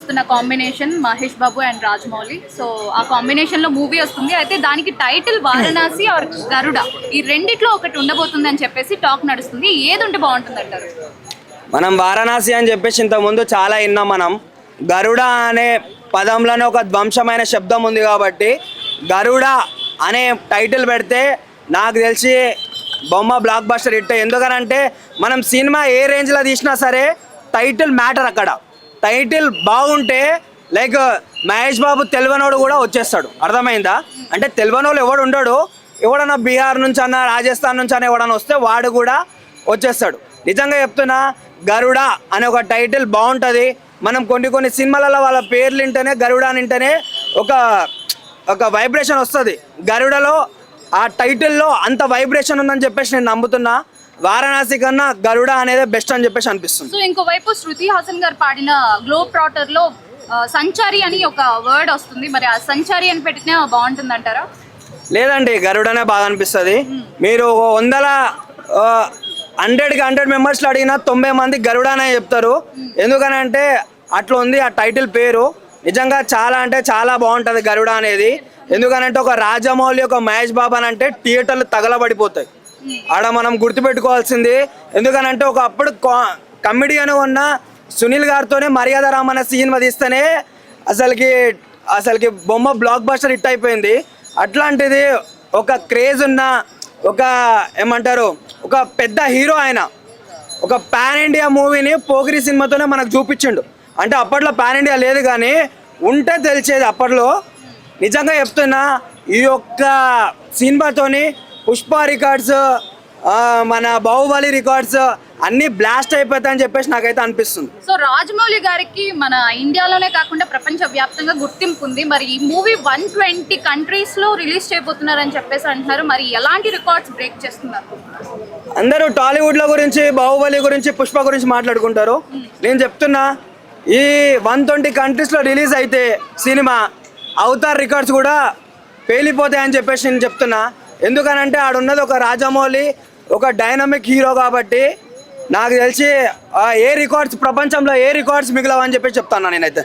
వస్తున్న combination Mahesh Babu and Rajamouli. So ఆ combination లో మూవీ వస్తుంది. అయితే దానికి టైటిల్ వారణాసి ఆర్ గరుడ, ఈ రెండిట్లో ఒకటి ఉండబోతుంది అని చెప్పేసి టాక్ నడుస్తుంది. ఏది ఉంటే బాగుంటుంది అంటారు? మనం వారణాసి అని చెప్పేసి ఇంతకుముందు చాలా విన్నాం. మనం గరుడ అనే పదంలోనే ఒక ధ్వంసమైన శబ్దం ఉంది కాబట్టి గరుడ అనే టైటిల్ పెడితే నాకు తెలిసి బొమ్మ బ్లాక్ బస్టర్ హిట్. ఎందుకనంటే మనం సినిమా ఏ రేంజ్లో తీసినా సరే టైటిల్ మ్యాటర్. అక్కడ టైటిల్ బాగుంటే లైక్ మహేష్ బాబు తెలివనోడు కూడా వచ్చేస్తాడు. అర్థమైందా? అంటే తెలివనోళ్ళు ఎవడు ఉండడు. ఎవడన్నా బీహార్ నుంచి అన్న రాజస్థాన్ నుంచి అన్న ఎవడన్నా వస్తే వాడు కూడా వచ్చేస్తాడు. నిజంగా చెప్తున్నా, గరుడ అనే ఒక టైటిల్ బాగుంటుంది. మనం కొన్ని సినిమాలలో వాళ్ళ పేర్లు వింటేనే గరుడ అని వింటేనే ఒక వైబ్రేషన్ వస్తుంది. గరుడలో ఆ టైటిల్లో అంత వైబ్రేషన్ ఉందని చెప్పేసి నేను నమ్ముతున్నా. వారణాసి కన్నా గరుడ అనేది బెస్ట్ అని చెప్పేసి అనిపిస్తుంది. సో ఇంకోవైపు శృతి హాసన్ గారు పాడిన గ్లోబ్ ట్రాటర్ లో సంచారి అని ఒక వర్డ్ వస్తుంది. మరి ఆ సంచారి అని పెట్టినా బాగుంటుంది అంటారా? లేదండి, గరుడనే బాగా అనిపిస్తుంది. మీరు 100 మెంబర్స్లో అడిగినా 90 మంది గరుడ అనే చెప్తారు. ఎందుకనంటే అట్లా ఉంది ఆ టైటిల్ పేరు. నిజంగా చాలా అంటే చాలా బాగుంటుంది గరుడ అనేది. ఎందుకనంటే ఒక రాజమౌళి, ఒక మహేష్ బాబు అని అంటే థియేటర్లు తగలబడిపోతాయి. ఆడ మనం గుర్తుపెట్టుకోవాల్సింది. ఎందుకనంటే ఒకప్పుడు కమెడియన్ ఉన్న సునీల్ గారితోనే మర్యాద రామన్న సినిమా తీస్తేనే అసలుకి బొమ్మ బ్లాక్ బస్టర్ హిట్ అయిపోయింది. అట్లాంటిది ఒక క్రేజ్ ఉన్న ఒక ఏమంటారు ఒక పెద్ద హీరో ఆయన ఒక పాన్ ఇండియా మూవీని పోకిరి సినిమాతోనే మనకు చూపించిండు. అంటే అప్పట్లో పాన్ ఇండియా లేదు కానీ ఉంటే తెలిసేది అప్పట్లో. నిజంగా చెప్తున్నా, ఈ యొక్క సినిమాతోని పుష్ప రికార్డ్స్, మన బాహుబలి రికార్డ్స్ అన్నీ బ్లాస్ట్ అయిపోతాయని చెప్పేసి నాకైతే అనిపిస్తుంది. సో రాజమౌళి గారికి మన ఇండియాలోనే కాకుండా ప్రపంచ వ్యాప్తంగా గుర్తింపు ఉంది. మరి ఈ మూవీ 120 కంట్రీస్ లో రిలీజ్ చేయబోతున్నారని చెప్పేసి అంటున్నారు. మరి ఎలాంటి రికార్డ్స్ బ్రేక్ చేస్తున్నారు? అందరూ టాలీవుడ్ల గురించి, బాహుబలి గురించి, పుష్ప గురించి మాట్లాడుకుంటారు. నేను చెప్తున్నా, ఈ 120 కంట్రీస్లో రిలీజ్ అయితే సినిమా అవతార్ రికార్డ్స్ కూడా పేలిపోతాయని చెప్పేసి నేను చెప్తున్నా. ఎందుకనంటే ఆడున్నది ఒక రాజమౌళి, ఒక డైనమిక్ హీరో కాబట్టి నాకు తెలిసి ఏ రికార్డ్స్ ప్రపంచంలో ఏ రికార్డ్స్ మిగిలవని చెప్పేసి చెప్తాను నేనైతే.